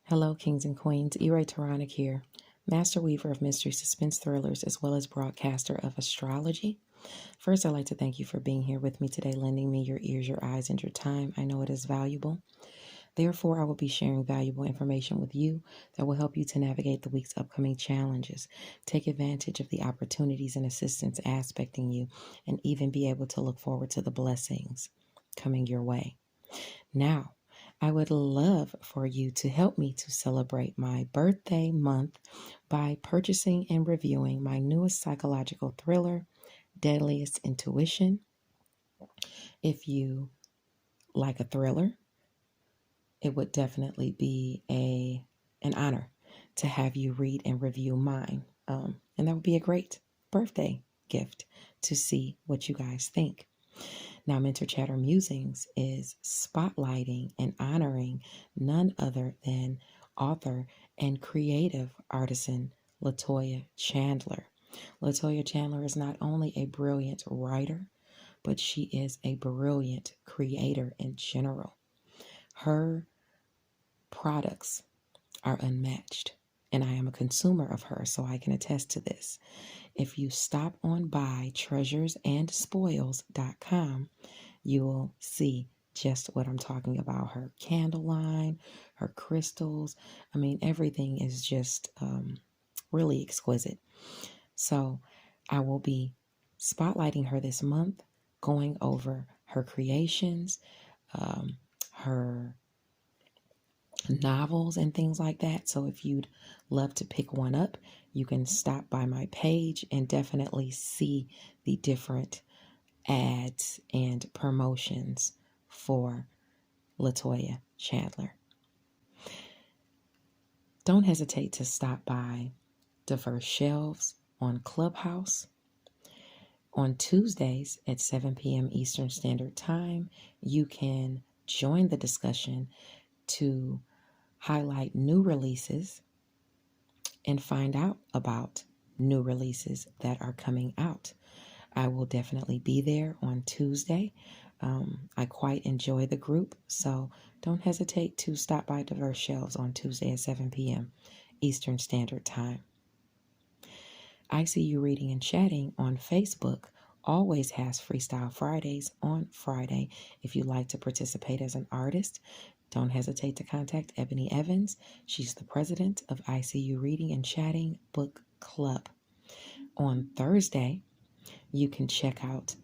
Hello, kings and queens. Taronic here, master weaver of mystery suspense thrillers, as well as broadcaster of astrology. First, I'd like to thank you for being here with me today, lending me your ears, your eyes, and your time. I know it is valuable. Therefore, I will be sharing valuable information with you that will help you to navigate the week's upcoming challenges, take advantage of the opportunities and assistance aspecting you, and even be able to look forward to the blessings coming your way. Now, I would love for you to help me to celebrate my birthday month by purchasing and reviewing my newest psychological thriller, Deadliest Intuition. If you like a thriller, it would definitely be an honor to have you read and review mine. And that would be a great birthday gift to see what you guys think. Now, Mentor Chatter Musings is spotlighting and honoring none other than author and creative artisan Latoya Chandler. Latoya Chandler is not only a brilliant writer, but she is a brilliant creator in general. Her products are unmatched, and I am a consumer of her, so I can attest to this. If you stop on by treasuresandspoils.com, you will see just what I'm talking about. Her candle line, her crystals. I mean, everything is just really exquisite. So I will be spotlighting her this month, going over her creations, her novels and things like that. So if you'd love to pick one up, you can stop by my page and definitely see the different ads and promotions for Latoya Chandler. Don't hesitate to stop by Diverse Shelves on Clubhouse. On Tuesdays at 7 p.m. Eastern Standard Time, you can join the discussion to highlight new releases and find out about new releases that are coming out. I will definitely be there on Tuesday. I quite enjoy the group, so don't hesitate to stop by Diverse Shelves on Tuesday at 7 p.m. Eastern Standard Time. I See You Reading and Chatting on Facebook always has Freestyle Fridays on Friday. If you'd like to participate as an artist, don't hesitate to contact Ebony Evans. She's the president of ICU Reading and Chatting Book Club. On Thursday, you can check out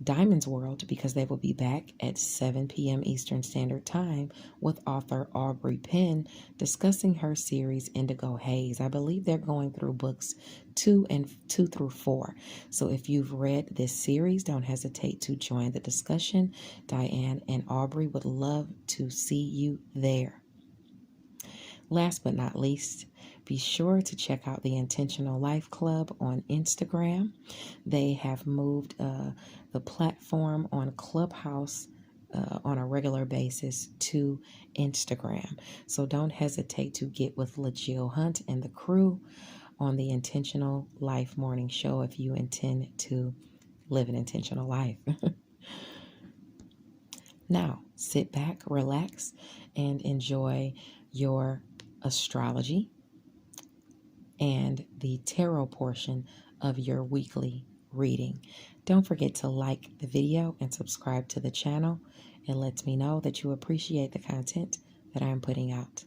Diamond's World because they will be back at 7 p.m. Eastern Standard Time with author Aubrey Penn discussing her series Indigo Haze. I believe they're going through books 2 through 4. So if you've read this series, don't hesitate to join the discussion. Diane and Aubrey would love to see you there. Last but not least, be sure to check out the Intentional Life Club on Instagram. They have moved the platform on Clubhouse on a regular basis to Instagram. So don't hesitate to get with LaJill Hunt and the crew on the Intentional Life Morning Show if you intend to live an intentional life. Now, sit back, relax, and enjoy your astrology and the tarot portion of your weekly reading. Don't forget to like the video and subscribe to the channel. It lets me know that you appreciate the content that I'm putting out.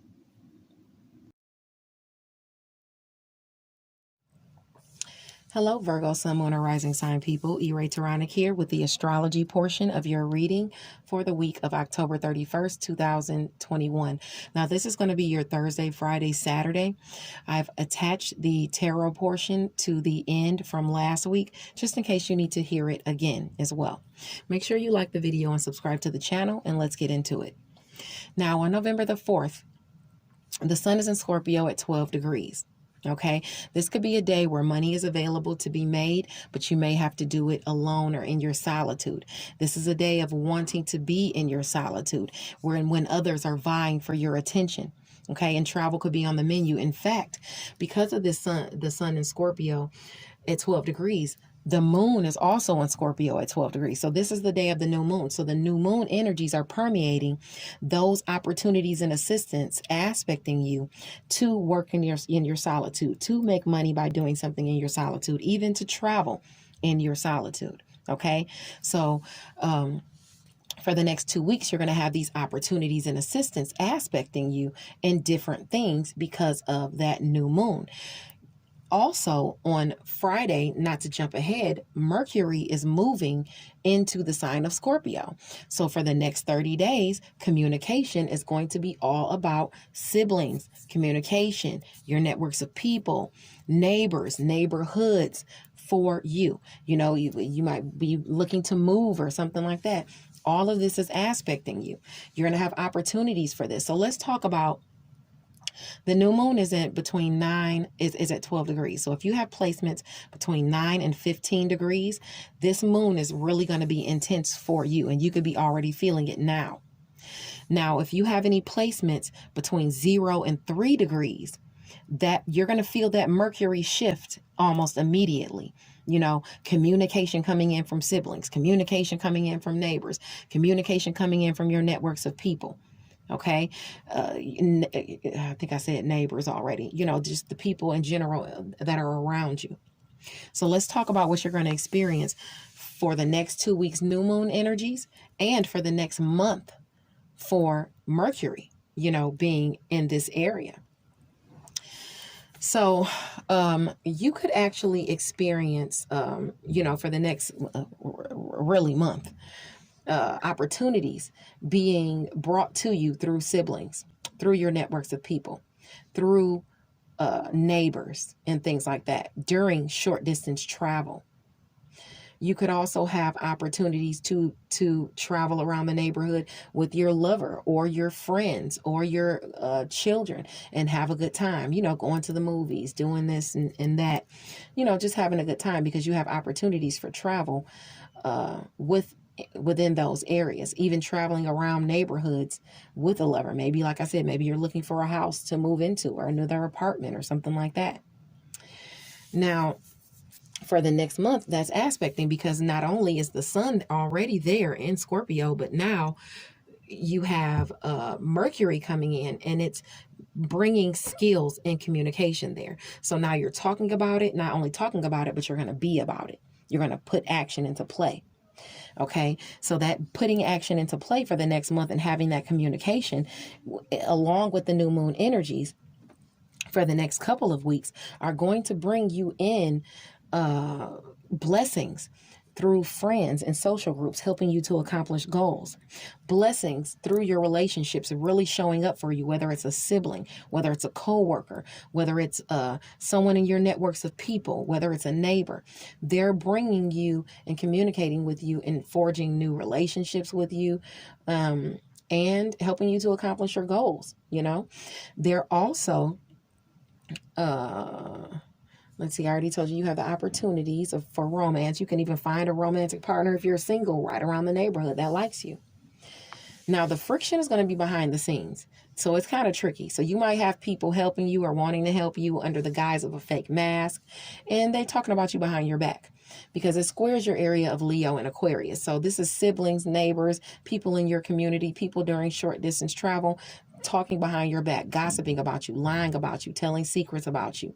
Hello, Virgo, Sun, Moon, and Rising Sign people. Taronic here with the astrology portion of your reading for the week of October 31st, 2021. Now, this is going to be your Thursday, Friday, Saturday. I've attached the tarot portion to the end from last week, just in case you need to hear it again as well. Make sure you like the video and subscribe to the channel, and let's get into it. Now, on November the 4th, the sun is in Scorpio at 12 degrees. Okay, this could be a day where money is available to be made, but you may have to do it alone or in your solitude. This is a day of wanting to be in your solitude, when others are vying for your attention. Okay, and travel could be on the menu. In fact, because of this sun, the sun in Scorpio at 12 degrees, The moon is also in Scorpio at 12 degrees. So this is the day of the new moon. So the new moon energies are permeating those opportunities and assistance, aspecting you to work in your solitude, to make money by doing something in your solitude, even to travel in your solitude. Okay. So, for the next 2 weeks, you're going to have these opportunities and assistance aspecting you in different things because of that new moon. Also, on Friday, not to jump ahead, Mercury is moving into the sign of Scorpio. So for the next 30 days, communication is going to be all about siblings, communication, your networks of people, neighbors, neighborhoods for you. You know, you might be looking to move or something like that. All of this is aspecting you. You're going to have opportunities for this. So let's talk about the new moon is at between 9 is at 12 degrees. So if you have placements between 9 and 15 degrees, this moon is really going to be intense for you, and you could be already feeling it now. Now, if you have any placements between 0 and 3 degrees, that you're going to feel that Mercury shift almost immediately. You know, communication coming in from siblings, communication coming in from neighbors, communication coming in from your networks of people. Okay. I think I said neighbors already, you know, just the people in general that are around you. So let's talk about what you're going to experience for the next 2 weeks, new moon energies, and for the next month for Mercury, you know, being in this area. So you could actually experience, you know, for the next really month, opportunities being brought to you through siblings, through your networks of people, through neighbors and things like that during short distance travel. You could also have opportunities to travel around the neighborhood with your lover or your friends or your children and have a good time, you know, going to the movies, doing this and that, you know, just having a good time because you have opportunities for travel within those areas, even traveling around neighborhoods with a lover. Maybe, like I said, maybe you're looking for a house to move into or another apartment or something like that. Now, for the next month, that's aspecting because not only is the sun already there in Scorpio, but now you have Mercury coming in and it's bringing skills and communication there. So now you're talking about it, not only talking about it, but you're going to be about it. You're going to put action into play. Okay, so that putting action into play for the next month and having that communication along with the new moon energies for the next couple of weeks are going to bring you in blessings through friends and social groups helping you to accomplish goals. Blessings through your relationships really showing up for you, whether it's a sibling, whether it's a coworker, whether it's someone in your networks of people, whether it's a neighbor. They're bringing you and communicating with you and forging new relationships with you and helping you to accomplish your goals. You know, they're also let's see, I already told you have the opportunities for romance. You can even find a romantic partner if you're single right around the neighborhood that likes you. Now, the friction is going to be behind the scenes. So it's kind of tricky. So you might have people helping you or wanting to help you under the guise of a fake mask. And they're talking about you behind your back because it squares your area of Leo and Aquarius. So this is siblings, neighbors, people in your community, people during short distance travel, talking behind your back, gossiping about you, lying about you, telling secrets about you,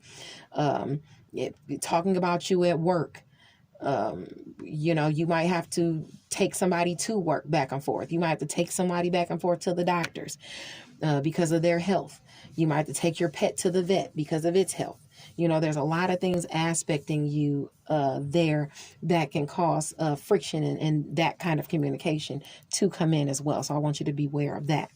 talking about you at work. You know, you might have to take somebody to work back and forth. You might have to take somebody back and forth to the doctors because of their health. You might have to take your pet to the vet because of its health. You know, there's a lot of things aspecting you there that can cause friction and that kind of communication to come in as well. So I want you to be aware of that.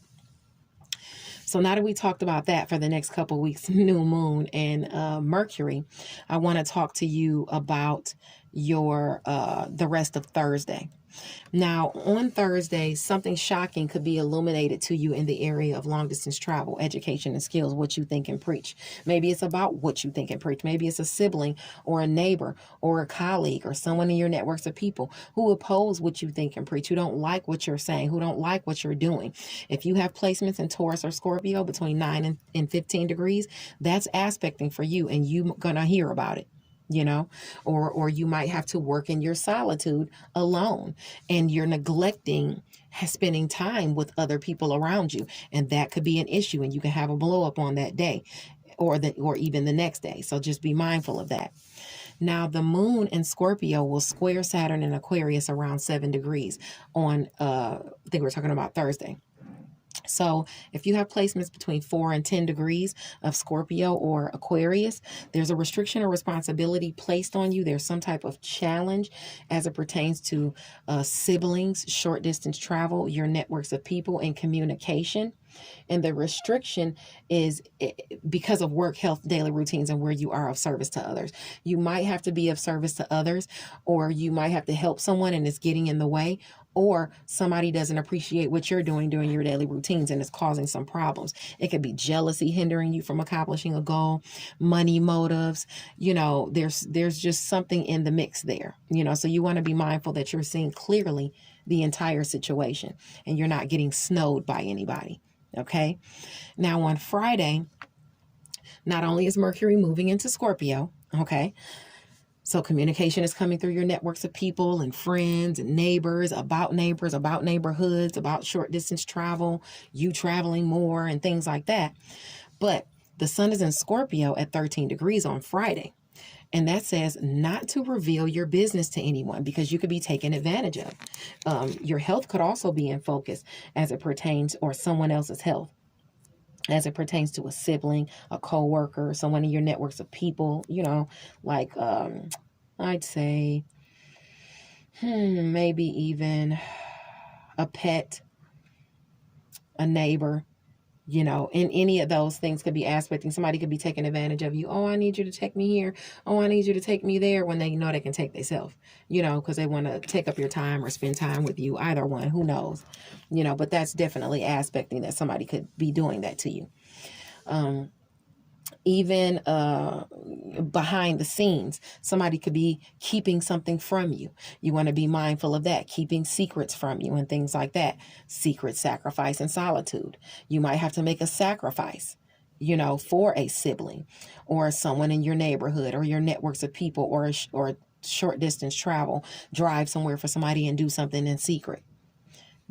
So now that we talked about that for the next couple of weeks, new moon and Mercury, I want to talk to you about your the rest of Thursday. Now, on Thursday, something shocking could be illuminated to you in the area of long distance travel, education, and skills, what you think and preach. Maybe it's about what you think and preach. Maybe it's a sibling or a neighbor or a colleague or someone in your networks of people who oppose what you think and preach, who don't like what you're saying, who don't like what you're doing. If you have placements in Taurus or Scorpio between 9 and 15 degrees, that's aspecting for you and you're going to hear about it. you know, or you might have to work in your solitude alone, and you're neglecting spending time with other people around you, and that could be an issue, and you can have a blow up on that day, or even the next day. So just be mindful of that. Now, the moon in Scorpio will square Saturn in Aquarius around 7 degrees on, I think we're talking about Thursday. So if you have placements between 4 and 10 degrees of Scorpio or Aquarius, there's a restriction or responsibility placed on you. There's some type of challenge as it pertains to siblings, short distance travel, your networks of people, and communication. And the restriction is because of work, health, daily routines, and where you are of service to others. You might have to be of service to others, or you might have to help someone and it's getting in the way, or somebody doesn't appreciate what you're doing during your daily routines and it's causing some problems. It could be jealousy hindering you from accomplishing a goal, money motives, there's just something in the mix there, so you want to be mindful that you're seeing clearly the entire situation and you're not getting snowed by anybody. Okay. Now on Friday, not only is Mercury moving into Scorpio, okay, so communication is coming through your networks of people and friends and neighbors, about neighborhoods, about short distance travel, you traveling more and things like that. But the sun is in Scorpio at 13 degrees on Friday. And that says not to reveal your business to anyone because you could be taken advantage of. Your health could also be in focus as it pertains, or someone else's health, as it pertains to a sibling, a co-worker, someone in your networks of people, like I'd say maybe even a pet, a neighbor, in any of those things could be aspecting. Somebody could be taking advantage of you. Oh, I need you to take me here. Oh, I need you to take me there, when they know they can take themselves, because they want to take up your time or spend time with you. Either one, who knows, but that's definitely aspecting that somebody could be doing that to you. Even behind the scenes, somebody could be keeping something from you. You want to be mindful of that, keeping secrets from you and things like that. Secret sacrifice and solitude. You might have to make a sacrifice, for a sibling or someone in your neighborhood or your networks of people, or short distance travel, drive somewhere for somebody and do something in secret.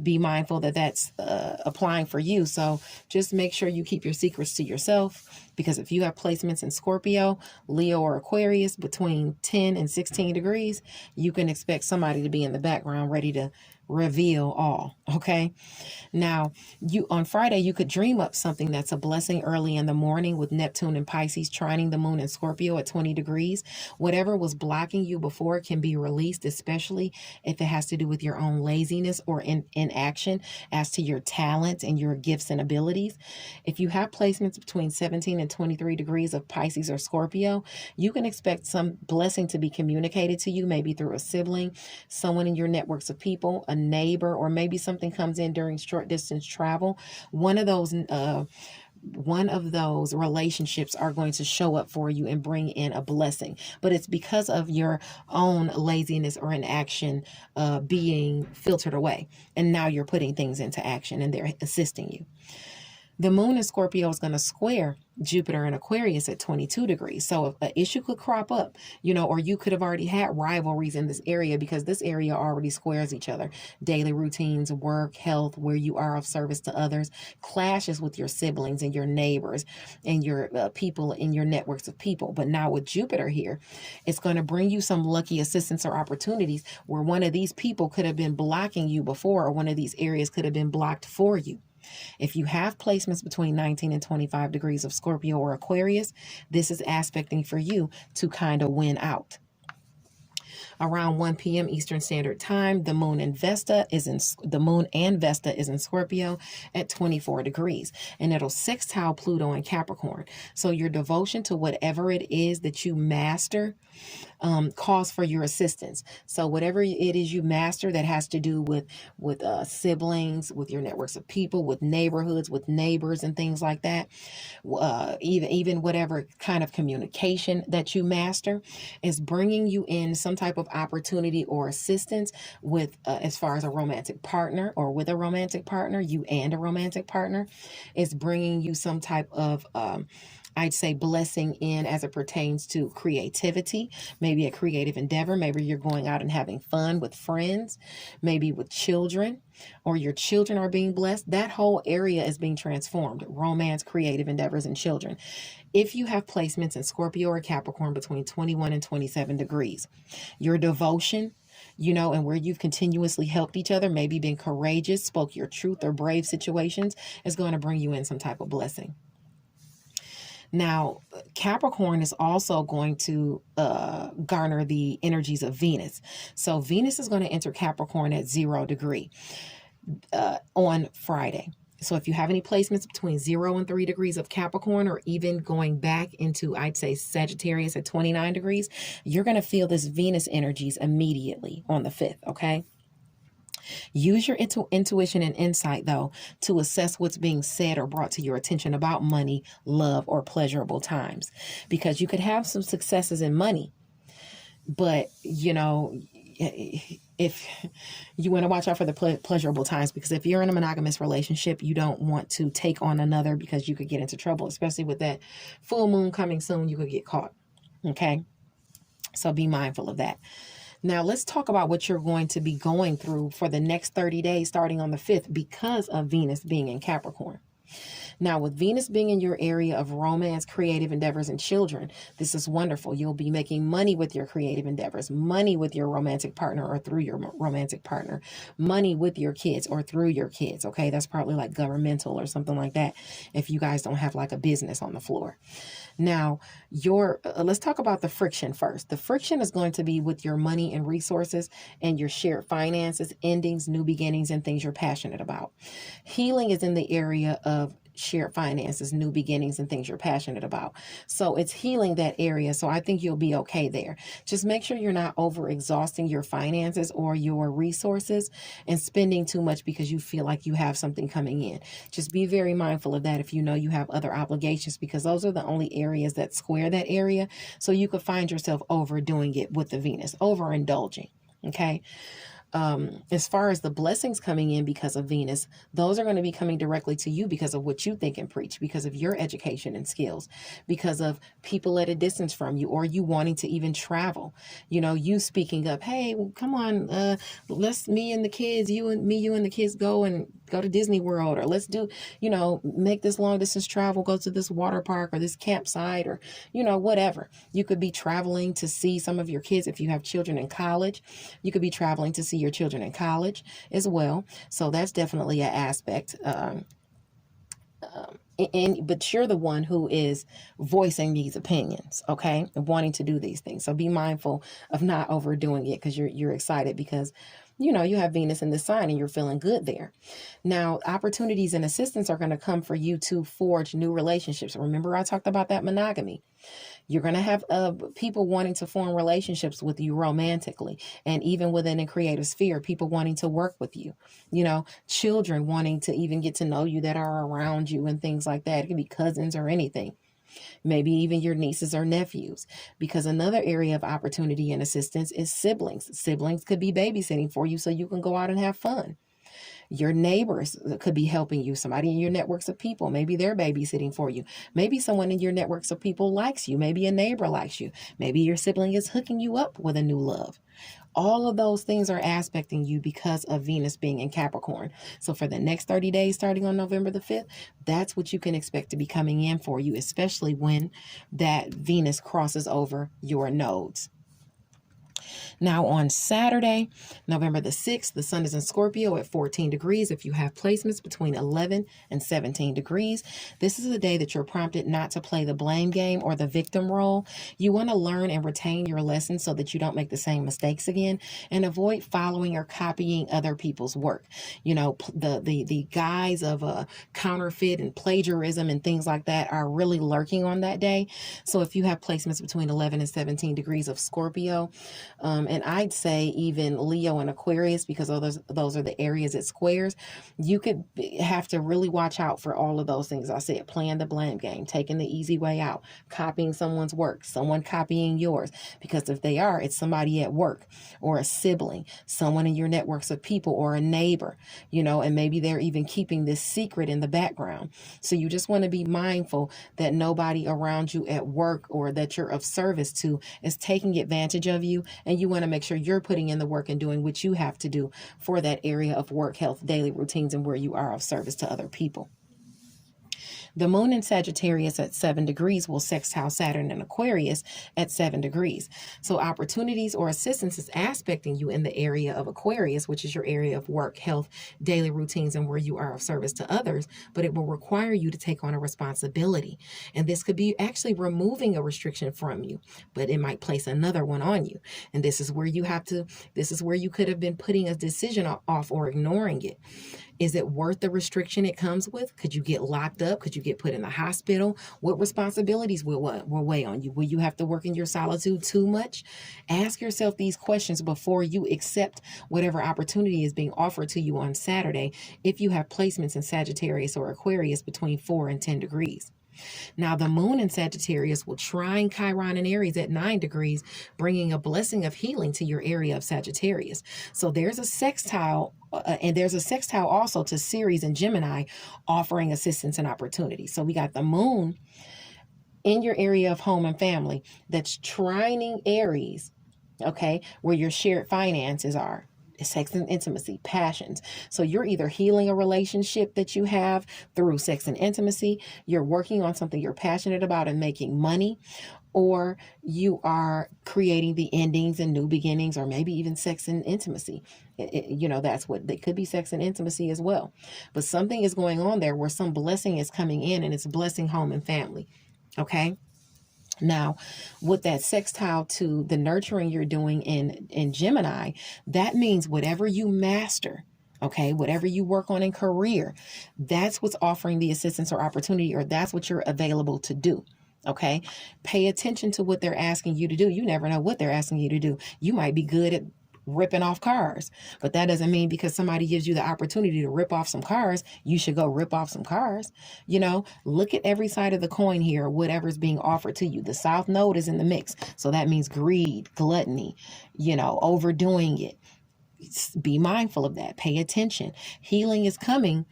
Be mindful that that's applying for you. So just make sure you keep your secrets to yourself, because if you have placements in Scorpio, Leo, or Aquarius between 10 and 16 degrees, you can expect somebody to be in the background ready to reveal all. Okay. Now, on Friday, you could dream up something that's a blessing early in the morning, with Neptune and Pisces trining the moon in Scorpio at 20 degrees. Whatever was blocking you before can be released, especially if it has to do with your own laziness or inaction as to your talents and your gifts and abilities. If you have placements between 17 and 23 degrees of Pisces or Scorpio, you can expect some blessing to be communicated to you, maybe through a sibling, someone in your networks of people, a neighbor, or maybe something comes in during short distance travel. One of those relationships are going to show up for you and bring in a blessing, but it's because of your own laziness or inaction being filtered away, and now you're putting things into action and they're assisting you. The moon in Scorpio is going to square Jupiter in Aquarius at 22 degrees. So if an issue could crop up, or you could have already had rivalries in this area, because this area already squares each other. Daily routines, work, health, where you are of service to others, clashes with your siblings and your neighbors and your people in your networks of people. But now with Jupiter here, it's going to bring you some lucky assistance or opportunities where one of these people could have been blocking you before, or one of these areas could have been blocked for you. If you have placements between 19 and 25 degrees of Scorpio or Aquarius, this is aspecting for you to kind of win out. Around 1 p.m. Eastern Standard Time, the moon and Vesta is in Scorpio at 24 degrees, and it'll sextile Pluto in Capricorn. So your devotion to whatever it is that you master calls for your assistance. So whatever it is you master that has to do with siblings, with your networks of people, with neighborhoods, with neighbors and things like that, even whatever kind of communication that you master is bringing you in some type of opportunity or assistance with as far as a romantic partner, or with a romantic partner, you and a romantic partner is bringing you some type of I'd say blessing in as it pertains to creativity, maybe a creative endeavor. Maybe you're going out and having fun with friends, maybe with children, or your children are being blessed. That whole area is being transformed. Romance, creative endeavors, and children. If you have placements in Scorpio or Capricorn between 21 and 27 degrees, your devotion, and where you've continuously helped each other, maybe been courageous, spoke your truth, or brave situations, is going to bring you in some type of blessing. Now, Capricorn is also going to garner the energies of Venus. So Venus is going to enter Capricorn at 0 degree on Friday. So if you have any placements between 0 and 3 degrees of Capricorn, or even going back into, I'd say, Sagittarius at 29 degrees, you're going to feel this Venus energies immediately on the 5th, okay? Use your intuition and insight, though, to assess what's being said or brought to your attention about money, love, or pleasurable times. Because you could have some successes in money, but, if you want to watch out for the pleasurable times, because if you're in a monogamous relationship, you don't want to take on another, because you could get into trouble, especially with that full moon coming soon. You could get caught. Okay. So be mindful of that. Now let's talk about what you're going to be going through for the next 30 days, starting on the 5th, because of Venus being in Capricorn. Now, with Venus being in your area of romance, creative endeavors, and children, this is wonderful. You'll be making money with your creative endeavors, money with your romantic partner or through your romantic partner, money with your kids or through your kids. Okay, that's probably like governmental or something like that if you guys don't have like a business on the floor. Now, let's talk about the friction first. The friction is going to be with your money and resources and your shared finances, endings, new beginnings, and things you're passionate about. Healing is in the area of shared finances, new beginnings, and things you're passionate about. So it's healing that area. So I think you'll be okay there. Just make sure you're not over exhausting your finances or your resources and spending too much because you feel like you have something coming in. Just be very mindful of that if you know you have other obligations, because those are the only areas that square that area. So you could find yourself overdoing it with the Venus, overindulging. Okay. As far as the blessings coming in because of Venus, those are going to be coming directly to you because of what you think and preach, because of your education and skills, because of people at a distance from you, or you wanting to even travel, you speaking up, hey, well, come on, let's me and the kids, you and the kids go to Disney World, or let's do, make this long distance travel, go to this water park or this campsite, or, whatever. You could be traveling to see some of your kids. If you have children in college, you could be traveling to see your children in college as well. So that's definitely an aspect. But you're the one who is voicing these opinions, okay, and wanting to do these things. So be mindful of not overdoing it, because you're excited because you have Venus in the sign and you're feeling good there. Now, opportunities and assistance are going to come for you to forge new relationships. Remember, I talked about that monogamy. You're going to have people wanting to form relationships with you romantically, and even within a creative sphere, people wanting to work with you, children wanting to even get to know you that are around you and things like that. It could be cousins or anything. Maybe even your nieces or nephews, because another area of opportunity and assistance is siblings. Siblings could be babysitting for you so you can go out and have fun. Your neighbors could be helping you. Somebody in your networks of people, maybe they're babysitting for you. Maybe someone in your networks of people likes you. Maybe a neighbor likes you. Maybe your sibling is hooking you up with a new love. All of those things are aspecting you because of Venus being in Capricorn. So for the next 30 days, starting on November the 5th, that's what you can expect to be coming in for you, especially when that Venus crosses over your nodes. Now on Saturday, November the 6th, the sun is in Scorpio at 14 degrees. If you have placements between 11 and 17 degrees, this is a day that you're prompted not to play the blame game or the victim role. You want to learn and retain your lessons so that you don't make the same mistakes again, and avoid following or copying other people's work. The guise of counterfeit and plagiarism and things like that are really lurking on that day. So if you have placements between 11 and 17 degrees of Scorpio, and I'd say even Leo and Aquarius, because those are the areas it squares. You could have to really watch out for all of those things I said. Playing the blame game, taking the easy way out, copying someone's work, someone copying yours, because if they are, it's somebody at work or a sibling, someone in your networks of people, or a neighbor, and maybe they're even keeping this secret in the background. So you just want to be mindful that nobody around you at work or that you're of service to is taking advantage of you, and you want to make sure you're putting in the work and doing what you have to do for that area of work, health, daily routines, and where you are of service to other people. The moon in Sagittarius at 7 degrees will sextile Saturn in Aquarius at 7 degrees. So opportunities or assistance is aspecting you in the area of Aquarius, which is your area of work, health, daily routines, and where you are of service to others, but it will require you to take on a responsibility. And this could be actually removing a restriction from you, but it might place another one on you. And this is where you could have been putting a decision off or ignoring it. Is it worth the restriction it comes with? Could you get locked up? Could you get put in the hospital? What responsibilities will weigh on you? Will you have to work in your solitude too much? Ask yourself these questions before you accept whatever opportunity is being offered to you on Saturday, if you have placements in Sagittarius or Aquarius between 4 and 10 degrees. Now, the moon in Sagittarius will trine Chiron in Aries at 9 degrees, bringing a blessing of healing to your area of Sagittarius. So there's a sextile, and there's a sextile also to Ceres and Gemini, offering assistance and opportunity. So we got the moon in your area of home and family that's trining Aries, okay, where your shared finances are. Sex and intimacy, passions. So you're either healing a relationship that you have through sex and intimacy, you're working on something you're passionate about and making money, or you are creating the endings and new beginnings, or maybe even sex and intimacy. That's what they could be, sex and intimacy as well. But something is going on there where some blessing is coming in, and it's blessing home and family. Okay. Now, with that sextile to the nurturing you're doing in Gemini, that means whatever you master, okay, whatever you work on in career, that's what's offering the assistance or opportunity, or that's what you're available to do. Okay, pay attention to what they're asking you to do. You never know what they're asking you to do. You might be good at ripping off cars, but that doesn't mean because somebody gives you the opportunity to rip off some cars, you should go rip off some cars. Look at every side of the coin here, whatever's being offered to you. The South Node is in the mix, so that means greed, gluttony, overdoing it. Be mindful of that. Pay attention. Healing is coming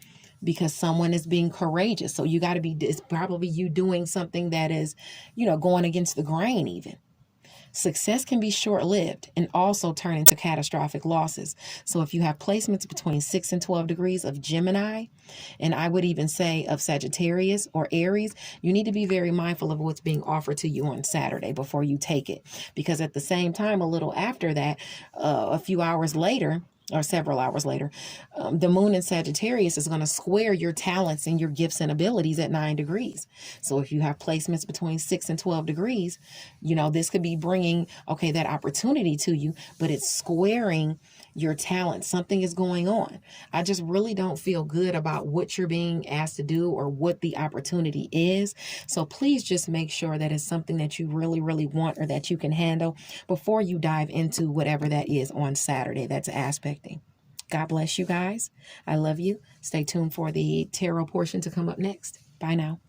because someone is being courageous. So you got to be, it's probably you doing something that is, going against the grain even. Success can be short-lived and also turn into catastrophic losses. So if you have placements between 6 and 12 degrees of Gemini, and I would even say of Sagittarius or Aries, you need to be very mindful of what's being offered to you on Saturday before you take it. Because at the same time, a little after that, a few hours later, or several hours later, the moon in Sagittarius is going to square your talents and your gifts and abilities at 9 degrees. So if you have placements between 6 and 12 degrees, this could be bringing, that opportunity to you, but it's squaring your talent. Something is going on. I just really don't feel good about what you're being asked to do or what the opportunity is. So please just make sure that it's something that you really, really want or that you can handle before you dive into whatever that is on Saturday that's aspecting. God bless you guys. I love you. Stay tuned for the tarot portion to come up next. Bye now.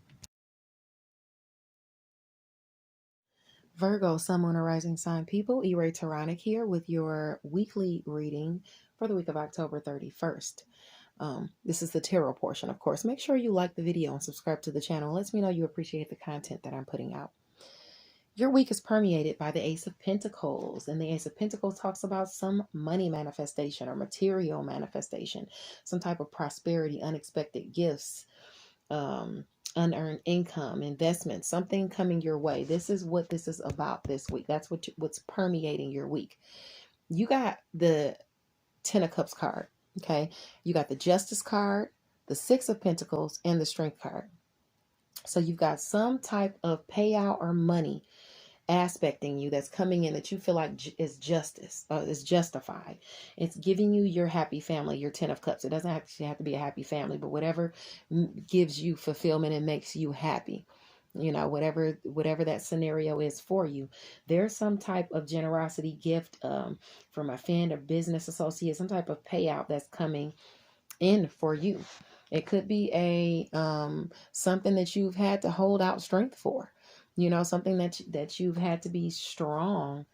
Virgo, Sun, Moon, or Rising Sign people, E-Ray Taronic here with your weekly reading for the week of October 31st. This is the tarot portion, of course. Make sure you like the video and subscribe to the channel. It lets me know you appreciate the content that I'm putting out. Your week is permeated by the Ace of Pentacles, and the Ace of Pentacles talks about some money manifestation or material manifestation, some type of prosperity, unexpected gifts, unearned income, investment, something coming your way. This is what this is about this week. That's what's permeating your week. You got the 10 of Cups card, okay? You got the Justice card, the 6 of Pentacles, and the Strength card. So you've got some type of payout or money aspecting you that's coming in that you feel like is justice, is justified. It's giving you your happy family, your 10 of Cups. It doesn't have to be a happy family, but whatever gives you fulfillment and makes you happy. you know, whatever that scenario is for you. There's some type of generosity gift from a friend or business associate, some type of payout that's coming in for you. It could be a something that you've had to hold out strength for, you know, something that you've had to be strong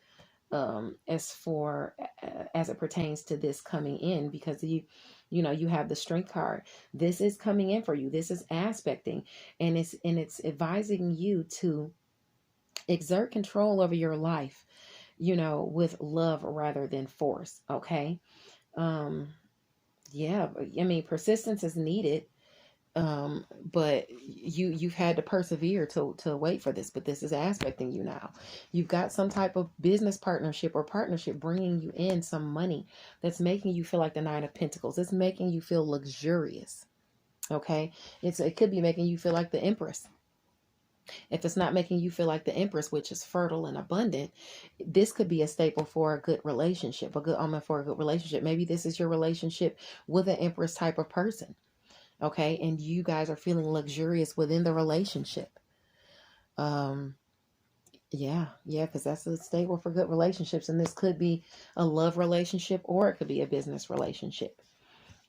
as it pertains to this coming in, because you know, you have the strength card. This is coming in for you. This is aspecting, and it's advising you to exert control over your life, you know, with love rather than force. Okay. um yeah, I mean, persistence is needed, but you've had to persevere to wait for this, but this is aspecting you now. You've got some type of business partnership or partnership bringing you in some money that's making you feel like the Nine of Pentacles. It's making you feel luxurious. Okay. It could be making you feel like the Empress. If it's not making you feel like the Empress, which is fertile and abundant, this could be a staple for a good relationship, a good omen for a good relationship. Maybe this is your relationship with an Empress type of person. Okay. And you guys are feeling luxurious within the relationship. Yeah, because that's a staple for good relationships. And this could be a love relationship, or it could be a business relationship.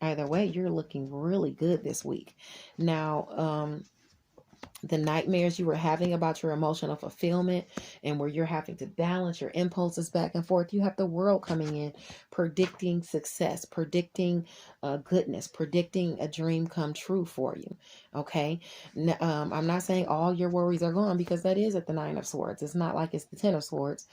Either way, you're looking really good this week. Now, the nightmares you were having about your emotional fulfillment, and where you're having to balance your impulses back and forth, you have the world coming in, predicting success, predicting goodness, predicting a dream come true for you. Okay. I'm not saying all your worries are gone, because that is at the Nine of Swords. It's not like it's the Ten of Swords.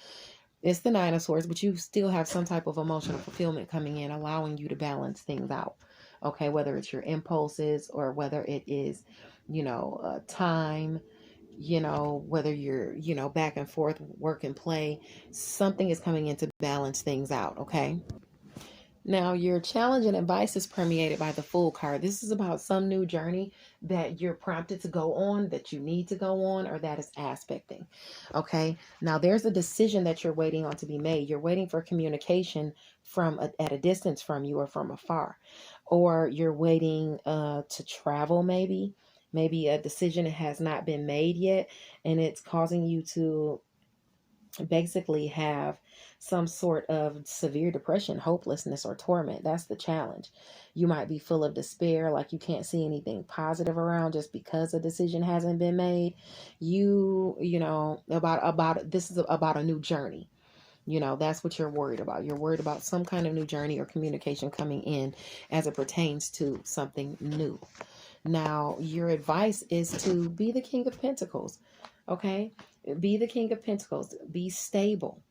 It's the Nine of Swords, but you still have some type of emotional fulfillment coming in, allowing you to balance things out. Okay. Whether it's your impulses, or whether it is, you know, time, you know, whether you're, you know, back and forth, work and play, something is coming in to balance things out. Okay. Now, your challenge and advice is permeated by the Fool card. This is about some new journey that you're prompted to go on, that you need to go on, or that is aspecting. Okay. Now, there's a decision that you're waiting on to be made. You're waiting for communication at a distance from you, or from afar, or you're waiting to travel. Maybe a decision has not been made yet, and it's causing you to basically have some sort of severe depression, hopelessness, or torment. That's the challenge. You might be full of despair, like you can't see anything positive around just because a decision hasn't been made. You know, about this is about a new journey. You know, that's what you're worried about. You're worried about some kind of new journey or communication coming in as it pertains to something new. Now, your advice is to be the King of Pentacles. Okay? Be the King of Pentacles. Be stable.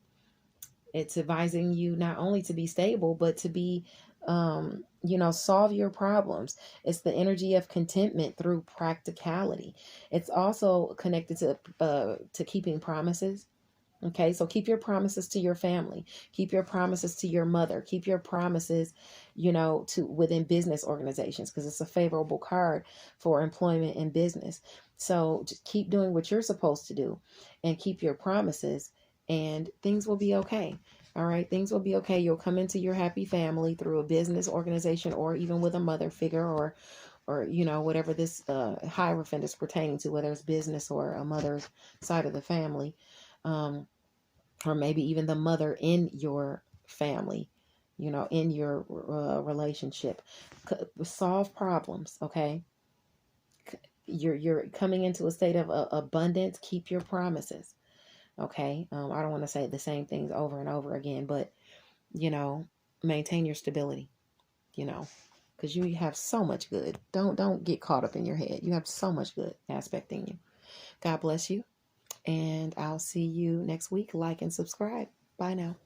It's advising you not only to be stable, but to be, you know, solve your problems. It's the energy of contentment through practicality. It's also connected to keeping promises. Okay, so keep your promises to your family. Keep your promises to your mother. Keep your promises, you know, to within business organizations, because it's a favorable card for employment and business. So just keep doing what you're supposed to do, and keep your promises, and things will be okay. All right, things will be okay. You'll come into your happy family through a business organization, or even with a mother figure, or you know, whatever this hierophant is pertaining to, whether it's business or a mother's side of the family. Or maybe even the mother in your family, you know, in your relationship. Solve problems. Okay. You're coming into a state of abundance. Keep your promises. Okay. I don't want to say the same things over and over again, but you know, maintain your stability, you know, because you have so much good. Don't get caught up in your head. You have so much good aspecting you. God bless you. And I'll see you next week. Like and subscribe. Bye now.